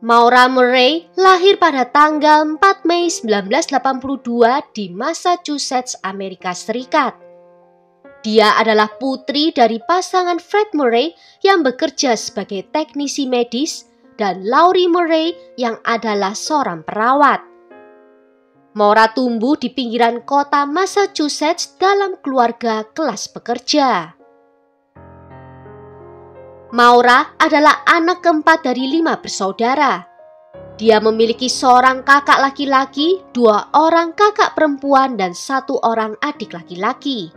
Maura Murray lahir pada tanggal 4 Mei 1982 di Massachusetts, Amerika Serikat. Dia adalah putri dari pasangan Fred Murray yang bekerja sebagai teknisi medis dan Laurie Murray yang adalah seorang perawat. Maura tumbuh di pinggiran kota Massachusetts dalam keluarga kelas pekerja. Maura adalah anak keempat dari 5 bersaudara. Dia memiliki seorang kakak laki-laki, 2 orang kakak perempuan, dan 1 orang adik laki-laki.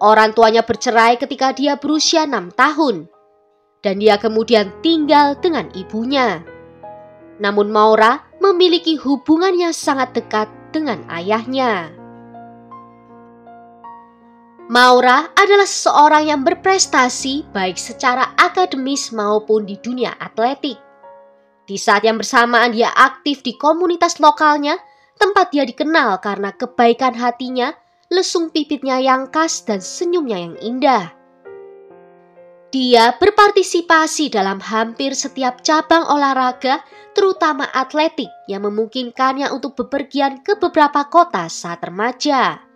Orang tuanya bercerai ketika dia berusia 6 tahun, dan dia kemudian tinggal dengan ibunya. Namun Maura memiliki hubungan yang sangat dekat dengan ayahnya. Maura adalah seseorang yang berprestasi baik secara akademis maupun di dunia atletik. Di saat yang bersamaan dia aktif di komunitas lokalnya, tempat dia dikenal karena kebaikan hatinya, lesung pipitnya yang khas dan senyumnya yang indah. Dia berpartisipasi dalam hampir setiap cabang olahraga, terutama atletik yang memungkinkannya untuk bepergian ke beberapa kota saat remaja.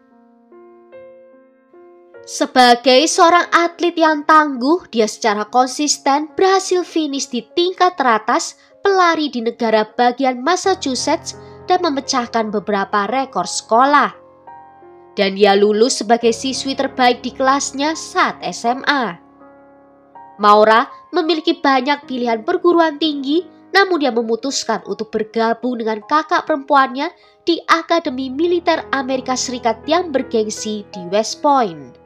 Sebagai seorang atlet yang tangguh, dia secara konsisten berhasil finish di tingkat teratas pelari di negara bagian Massachusetts dan memecahkan beberapa rekor sekolah. Dan dia lulus sebagai siswi terbaik di kelasnya saat SMA. Maura memiliki banyak pilihan perguruan tinggi, namun dia memutuskan untuk bergabung dengan kakak perempuannya di Akademi Militer Amerika Serikat yang bergengsi di West Point.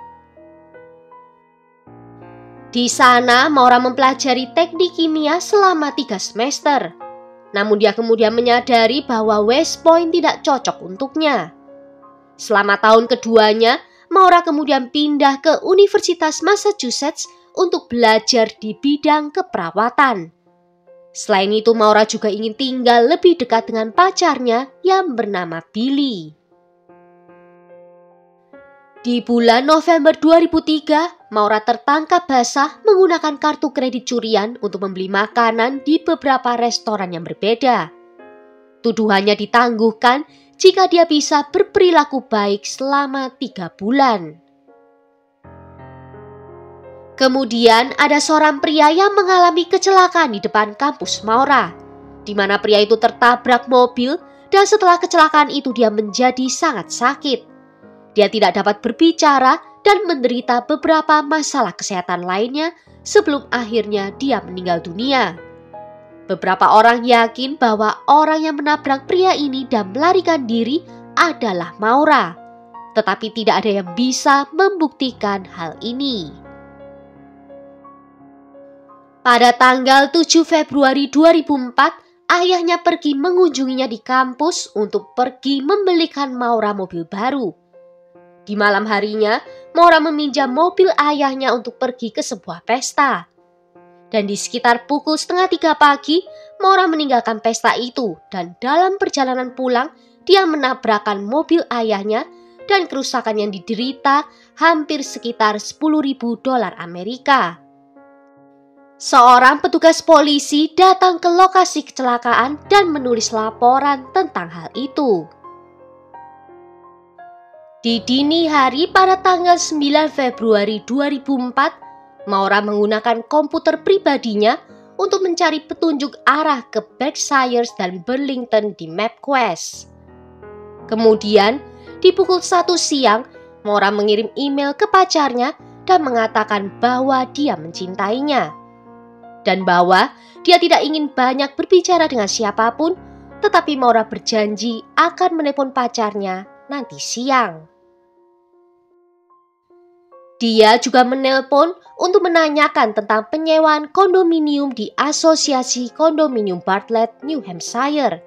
Di sana, Maura mempelajari teknik kimia selama 3 semester. Namun dia kemudian menyadari bahwa West Point tidak cocok untuknya. Selama tahun keduanya, Maura kemudian pindah ke Universitas Massachusetts untuk belajar di bidang keperawatan. Selain itu, Maura juga ingin tinggal lebih dekat dengan pacarnya yang bernama Billy. Di bulan November 2003, Maura tertangkap basah menggunakan kartu kredit curian untuk membeli makanan di beberapa restoran yang berbeda. Tuduhannya ditangguhkan jika dia bisa berperilaku baik selama 3 bulan. Kemudian ada seorang pria yang mengalami kecelakaan di depan kampus Maura, di mana pria itu tertabrak mobil dan setelah kecelakaan itu dia menjadi sangat sakit. Dia tidak dapat berbicara dan menderita beberapa masalah kesehatan lainnya sebelum akhirnya dia meninggal dunia. Beberapa orang yakin bahwa orang yang menabrak pria ini dan melarikan diri adalah Maura, tetapi tidak ada yang bisa membuktikan hal ini. Pada tanggal 7 Februari 2004, ayahnya pergi mengunjunginya di kampus untuk pergi membelikan Maura mobil baru. Di malam harinya, Maura meminjam mobil ayahnya untuk pergi ke sebuah pesta. Dan di sekitar pukul 2:30 pagi, Maura meninggalkan pesta itu dan dalam perjalanan pulang, dia menabrakkan mobil ayahnya dan kerusakan yang diderita hampir sekitar $10.000 Amerika. Seorang petugas polisi datang ke lokasi kecelakaan dan menulis laporan tentang hal itu. Di dini hari pada tanggal 9 Februari 2004, Maura menggunakan komputer pribadinya untuk mencari petunjuk arah ke Berkshire dan Burlington di MapQuest. Kemudian, di pukul 1 siang, Maura mengirim email ke pacarnya dan mengatakan bahwa dia mencintainya. Dan bahwa dia tidak ingin banyak berbicara dengan siapapun, tetapi Maura berjanji akan menelpon pacarnya nanti siang. Dia juga menelpon untuk menanyakan tentang penyewaan kondominium di Asosiasi Kondominium Bartlett, New Hampshire,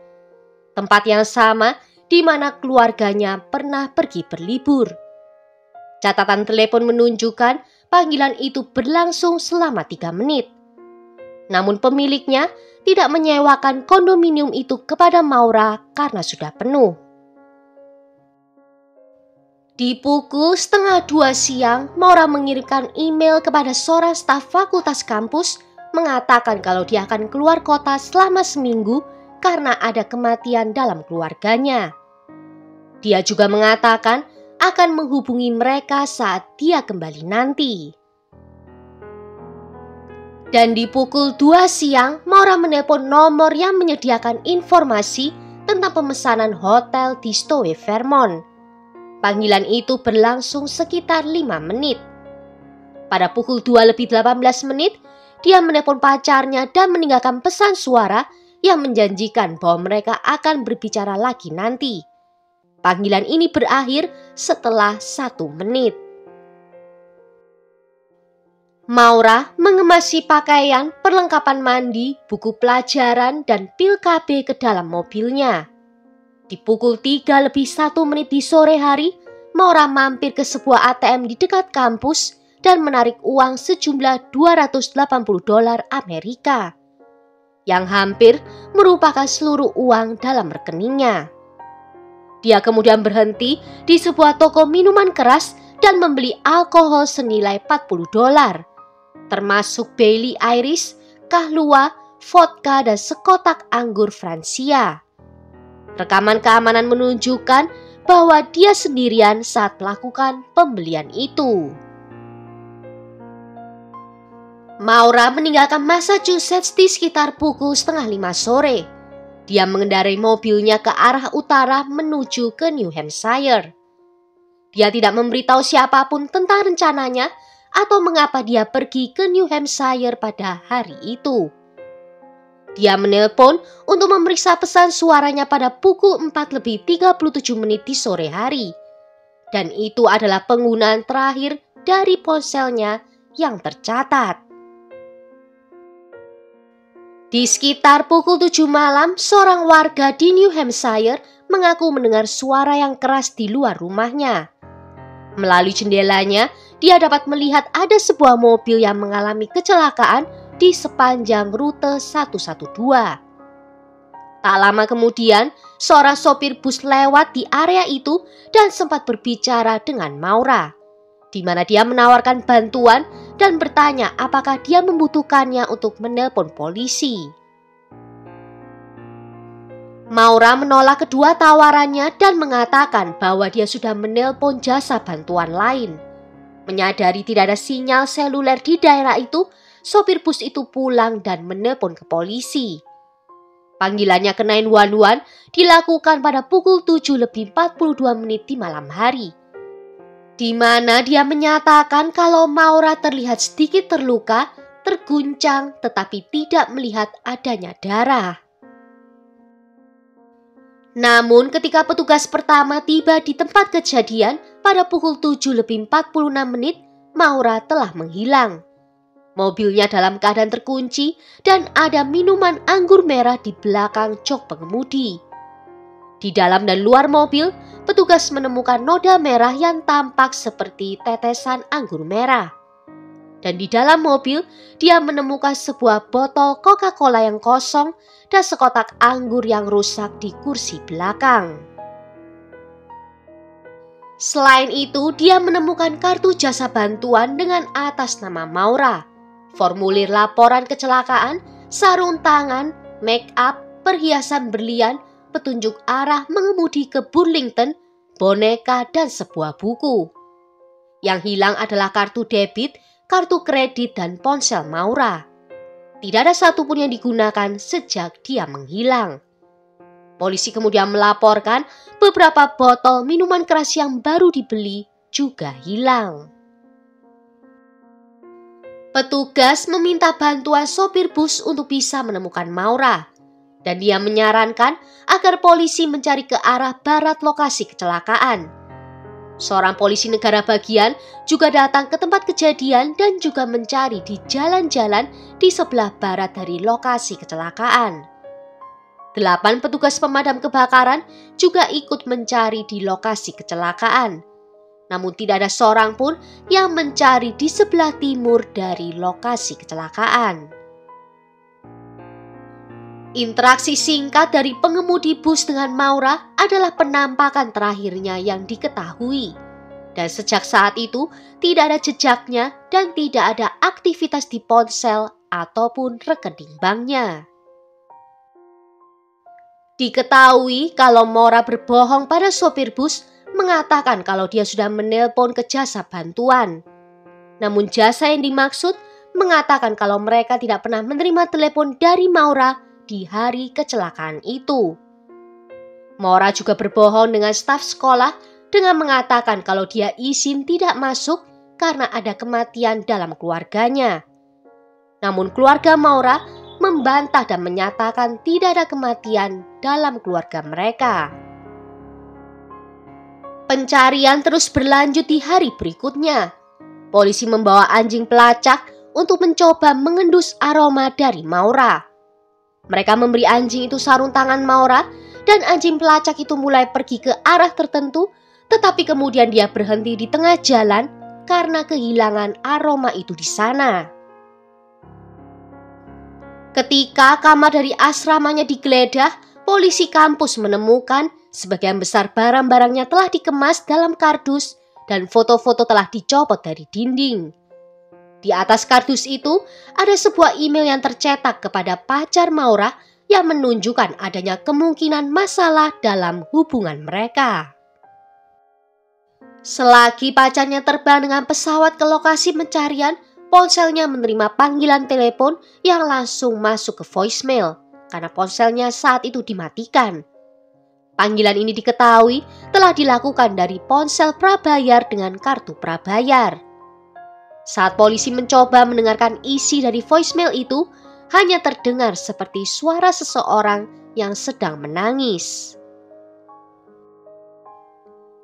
tempat yang sama di mana keluarganya pernah pergi berlibur. Catatan telepon menunjukkan panggilan itu berlangsung selama 3 menit. Namun pemiliknya tidak menyewakan kondominium itu kepada Maura karena sudah penuh. Di pukul 1:30 siang, Maura mengirimkan email kepada seorang staf fakultas kampus mengatakan kalau dia akan keluar kota selama seminggu karena ada kematian dalam keluarganya. Dia juga mengatakan akan menghubungi mereka saat dia kembali nanti. Dan di pukul 2 siang, Maura menelpon nomor yang menyediakan informasi tentang pemesanan hotel di Stowe, Vermont. Panggilan itu berlangsung sekitar 5 menit. Pada pukul 2:18, dia menelpon pacarnya dan meninggalkan pesan suara yang menjanjikan bahwa mereka akan berbicara lagi nanti. Panggilan ini berakhir setelah 1 menit. Maura mengemasi pakaian, perlengkapan mandi, buku pelajaran, dan pil KB ke dalam mobilnya. Di pukul 3:01 di sore hari, Maura mampir ke sebuah ATM di dekat kampus dan menarik uang sejumlah $280 Amerika, yang hampir merupakan seluruh uang dalam rekeningnya. Dia kemudian berhenti di sebuah toko minuman keras dan membeli alkohol senilai $40, termasuk Bailey Irish, Kahlua, vodka, dan sekotak anggur Francia. Rekaman keamanan menunjukkan bahwa dia sendirian saat melakukan pembelian itu. Maura meninggalkan Massachusetts di sekitar pukul 4:30 sore. Dia mengendarai mobilnya ke arah utara menuju ke New Hampshire. Dia tidak memberitahu siapapun tentang rencananya atau mengapa dia pergi ke New Hampshire pada hari itu. Dia menelpon untuk memeriksa pesan suaranya pada pukul 4:37 di sore hari. Dan itu adalah penggunaan terakhir dari ponselnya yang tercatat. Di sekitar pukul 7 malam, seorang warga di New Hampshire mengaku mendengar suara yang keras di luar rumahnya. Melalui jendelanya, dia dapat melihat ada sebuah mobil yang mengalami kecelakaan di sepanjang rute 112. Tak lama kemudian, seorang sopir bus lewat di area itu dan sempat berbicara dengan Maura, di mana dia menawarkan bantuan dan bertanya apakah dia membutuhkannya untuk menelpon polisi. Maura menolak kedua tawarannya dan mengatakan bahwa dia sudah menelpon jasa bantuan lain. Menyadari tidak ada sinyal seluler di daerah itu, sopir bus itu pulang dan menelpon ke polisi. Panggilannya ke 911 dilakukan pada pukul 7:42 di malam hari, di mana dia menyatakan kalau Maura terlihat sedikit terluka, terguncang, tetapi tidak melihat adanya darah. Namun ketika petugas pertama tiba di tempat kejadian pada pukul 7:46, Maura telah menghilang. Mobilnya dalam keadaan terkunci dan ada minuman anggur merah di belakang jok pengemudi. Di dalam dan luar mobil, petugas menemukan noda merah yang tampak seperti tetesan anggur merah. Dan di dalam mobil, dia menemukan sebuah botol Coca-Cola yang kosong dan sekotak anggur yang rusak di kursi belakang. Selain itu, dia menemukan kartu jasa bantuan dengan atas nama Maura, formulir laporan kecelakaan, sarung tangan, make up, perhiasan berlian, petunjuk arah mengemudi ke Burlington, boneka, dan sebuah buku. Yang hilang adalah kartu debit, kartu kredit, dan ponsel Maura. Tidak ada satupun yang digunakan sejak dia menghilang. Polisi kemudian melaporkan beberapa botol minuman keras yang baru dibeli juga hilang. Petugas meminta bantuan sopir bus untuk bisa menemukan Maura, dan dia menyarankan agar polisi mencari ke arah barat lokasi kecelakaan. Seorang polisi negara bagian juga datang ke tempat kejadian dan juga mencari di jalan-jalan di sebelah barat dari lokasi kecelakaan. 8 petugas pemadam kebakaran juga ikut mencari di lokasi kecelakaan. Namun tidak ada seorang pun yang mencari di sebelah timur dari lokasi kecelakaan. Interaksi singkat dari pengemudi bus dengan Maura adalah penampakan terakhirnya yang diketahui. Dan sejak saat itu tidak ada jejaknya dan tidak ada aktivitas di ponsel ataupun rekening banknya. Diketahui kalau Maura berbohong pada sopir bus, mengatakan kalau dia sudah menelpon ke jasa bantuan. Namun jasa yang dimaksud mengatakan kalau mereka tidak pernah menerima telepon dari Maura di hari kecelakaan itu. Maura juga berbohong dengan staf sekolah dengan mengatakan kalau dia izin tidak masuk karena ada kematian dalam keluarganya. Namun keluarga Maura membantah dan menyatakan tidak ada kematian dalam keluarga mereka. Pencarian terus berlanjut di hari berikutnya. Polisi membawa anjing pelacak untuk mencoba mengendus aroma dari Maura. Mereka memberi anjing itu sarung tangan Maura dan anjing pelacak itu mulai pergi ke arah tertentu, tetapi kemudian dia berhenti di tengah jalan karena kehilangan aroma itu di sana. Ketika kamar dari asramanya digeledah, polisi kampus menemukan sebagian besar barang-barangnya telah dikemas dalam kardus dan foto-foto telah dicopot dari dinding. Di atas kardus itu ada sebuah email yang tercetak kepada pacar Maura yang menunjukkan adanya kemungkinan masalah dalam hubungan mereka. Selagi pacarnya terbang dengan pesawat ke lokasi pencarian, ponselnya menerima panggilan telepon yang langsung masuk ke voicemail karena ponselnya saat itu dimatikan. Panggilan ini diketahui telah dilakukan dari ponsel prabayar dengan kartu prabayar. Saat polisi mencoba mendengarkan isi dari voicemail itu, hanya terdengar seperti suara seseorang yang sedang menangis.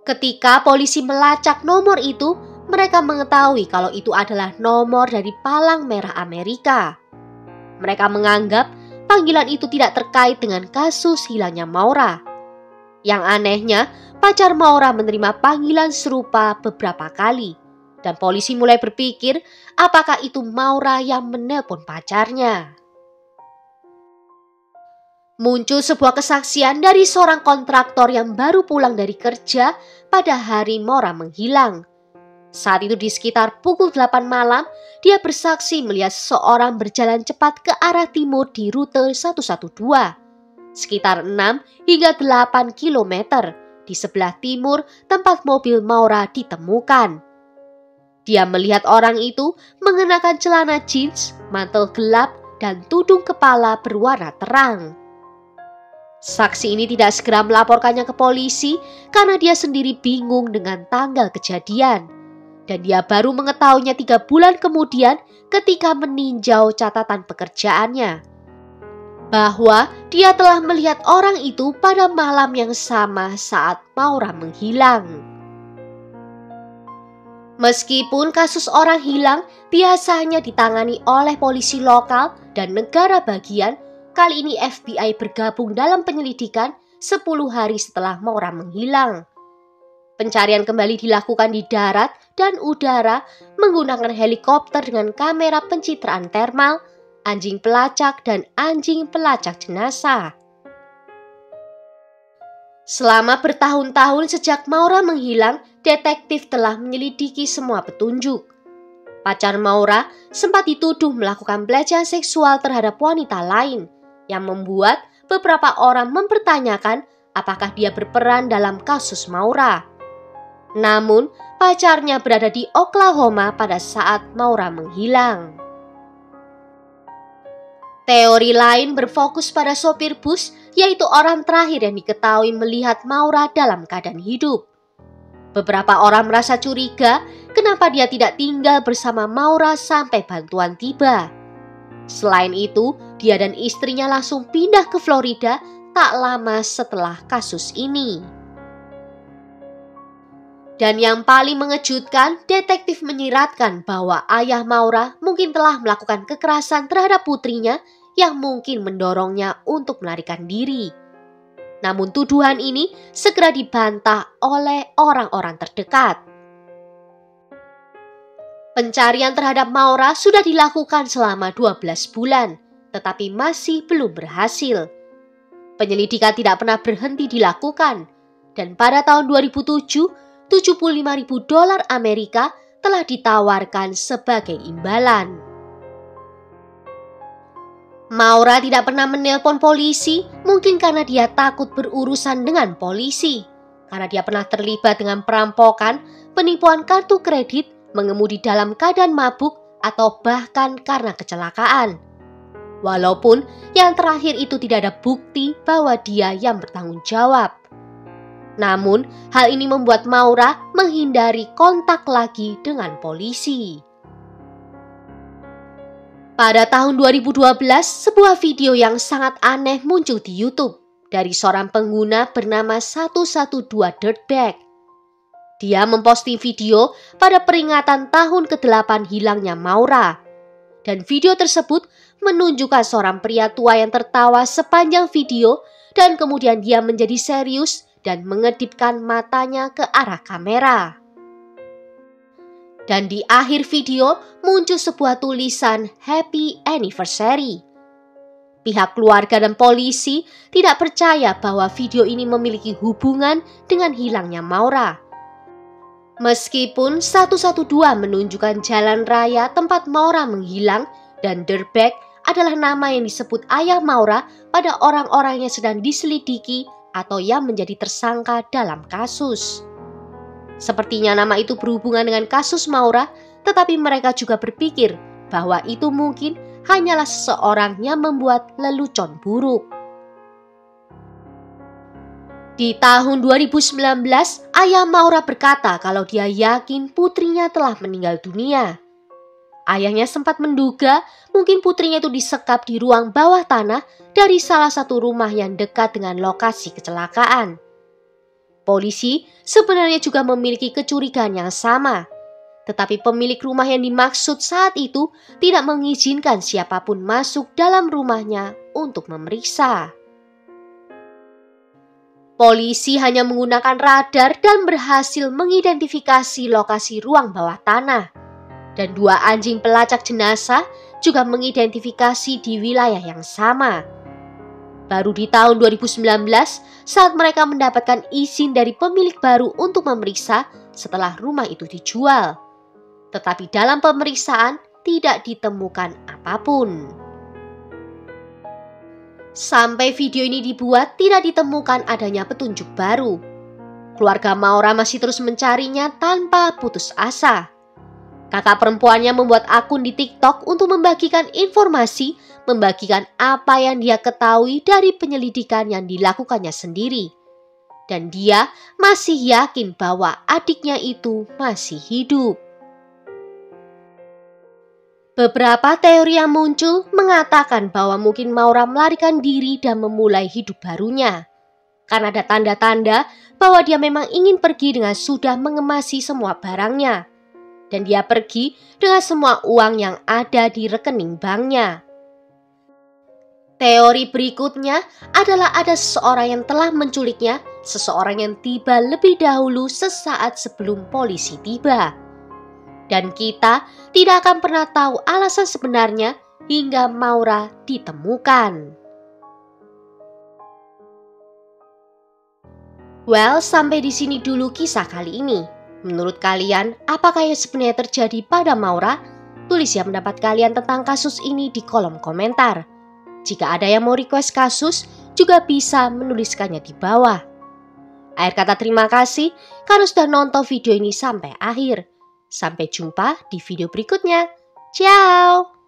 Ketika polisi melacak nomor itu, mereka mengetahui kalau itu adalah nomor dari Palang Merah Amerika. Mereka menganggap panggilan itu tidak terkait dengan kasus hilangnya Maura. Yang anehnya, pacar Maura menerima panggilan serupa beberapa kali, dan polisi mulai berpikir apakah itu Maura yang menelpon pacarnya. Muncul sebuah kesaksian dari seorang kontraktor yang baru pulang dari kerja pada hari Maura menghilang. Saat itu di sekitar pukul 8 malam, dia bersaksi melihat seseorang berjalan cepat ke arah timur di rute 112. Sekitar 6 hingga 8 kilometer di sebelah timur tempat mobil Maura ditemukan. Dia melihat orang itu mengenakan celana jeans, mantel gelap, dan tudung kepala berwarna terang. Saksi ini tidak segera melaporkannya ke polisi karena dia sendiri bingung dengan tanggal kejadian. Dan dia baru mengetahuinya 3 bulan kemudian ketika meninjau catatan pekerjaannya, bahwa dia telah melihat orang itu pada malam yang sama saat Maura menghilang. Meskipun kasus orang hilang biasanya ditangani oleh polisi lokal dan negara bagian, kali ini FBI bergabung dalam penyelidikan 10 hari setelah Maura menghilang. Pencarian kembali dilakukan di darat dan udara menggunakan helikopter dengan kamera pencitraan thermal, anjing pelacak, dan anjing pelacak jenazah. Selama bertahun-tahun sejak Maura menghilang, detektif telah menyelidiki semua petunjuk. Pacar Maura sempat dituduh melakukan pelecehan seksual terhadap wanita lain, yang membuat beberapa orang mempertanyakan apakah dia berperan dalam kasus Maura. Namun, pacarnya berada di Oklahoma pada saat Maura menghilang. Teori lain berfokus pada sopir bus, yaitu orang terakhir yang diketahui melihat Maura dalam keadaan hidup. Beberapa orang merasa curiga kenapa dia tidak tinggal bersama Maura sampai bantuan tiba. Selain itu, dia dan istrinya langsung pindah ke Florida tak lama setelah kasus ini. Dan yang paling mengejutkan, detektif menyiratkan bahwa ayah Maura mungkin telah melakukan kekerasan terhadap putrinya yang mungkin mendorongnya untuk melarikan diri. Namun tuduhan ini segera dibantah oleh orang-orang terdekat. Pencarian terhadap Maura sudah dilakukan selama 12 bulan, tetapi masih belum berhasil. Penyelidikan tidak pernah berhenti dilakukan, dan pada tahun 2007, $75.000 Amerika telah ditawarkan sebagai imbalan. Maura tidak pernah menelpon polisi, mungkin karena dia takut berurusan dengan polisi. Karena dia pernah terlibat dengan perampokan, penipuan kartu kredit, mengemudi dalam keadaan mabuk, atau bahkan karena kecelakaan. Walaupun yang terakhir itu tidak ada bukti bahwa dia yang bertanggung jawab. Namun, hal ini membuat Maura menghindari kontak lagi dengan polisi. Pada tahun 2012, sebuah video yang sangat aneh muncul di YouTube dari seorang pengguna bernama 112 Dirtbag. Dia memposting video pada peringatan tahun ke-8 hilangnya Maura. Dan video tersebut menunjukkan seorang pria tua yang tertawa sepanjang video dan kemudian dia menjadi serius dan mengedipkan matanya ke arah kamera. Dan di akhir video muncul sebuah tulisan Happy Anniversary. Pihak keluarga dan polisi tidak percaya bahwa video ini memiliki hubungan dengan hilangnya Maura. Meskipun 112 menunjukkan jalan raya tempat Maura menghilang dan Dirtbag adalah nama yang disebut ayah Maura pada orang-orang yang sedang diselidiki atau yang menjadi tersangka dalam kasus. Sepertinya nama itu berhubungan dengan kasus Maura, tetapi mereka juga berpikir bahwa itu mungkin hanyalah seseorang yang membuat lelucon buruk. Di tahun 2019, ayah Maura berkata kalau dia yakin putrinya telah meninggal dunia. Ayahnya sempat menduga mungkin putrinya itu disekap di ruang bawah tanah dari salah satu rumah yang dekat dengan lokasi kecelakaan. Polisi sebenarnya juga memiliki kecurigaan yang sama. Tetapi pemilik rumah yang dimaksud saat itu tidak mengizinkan siapapun masuk dalam rumahnya untuk memeriksa. Polisi hanya menggunakan radar dan berhasil mengidentifikasi lokasi ruang bawah tanah. Dan 2 anjing pelacak jenazah juga mengidentifikasi di wilayah yang sama. Baru di tahun 2019 saat mereka mendapatkan izin dari pemilik baru untuk memeriksa setelah rumah itu dijual. Tetapi dalam pemeriksaan tidak ditemukan apapun. Sampai video ini dibuat tidak ditemukan adanya petunjuk baru. Keluarga Maura masih terus mencarinya tanpa putus asa. Kakak perempuannya membuat akun di TikTok untuk membagikan informasi, membagikan apa yang dia ketahui dari penyelidikan yang dilakukannya sendiri. Dan dia masih yakin bahwa adiknya itu masih hidup. Beberapa teori yang muncul mengatakan bahwa mungkin Maura melarikan diri dan memulai hidup barunya. Karena ada tanda-tanda bahwa dia memang ingin pergi dengan sudah mengemasi semua barangnya. Dan dia pergi dengan semua uang yang ada di rekening banknya. Teori berikutnya adalah ada seseorang yang telah menculiknya, seseorang yang tiba lebih dahulu sesaat sebelum polisi tiba. Dan kita tidak akan pernah tahu alasan sebenarnya hingga Maura ditemukan. Well, sampai di sini dulu kisah kali ini. Menurut kalian, apakah yang sebenarnya terjadi pada Maura? Tulis ya pendapat kalian tentang kasus ini di kolom komentar. Jika ada yang mau request kasus, juga bisa menuliskannya di bawah. Akhir kata terima kasih karena sudah nonton video ini sampai akhir. Sampai jumpa di video berikutnya. Ciao!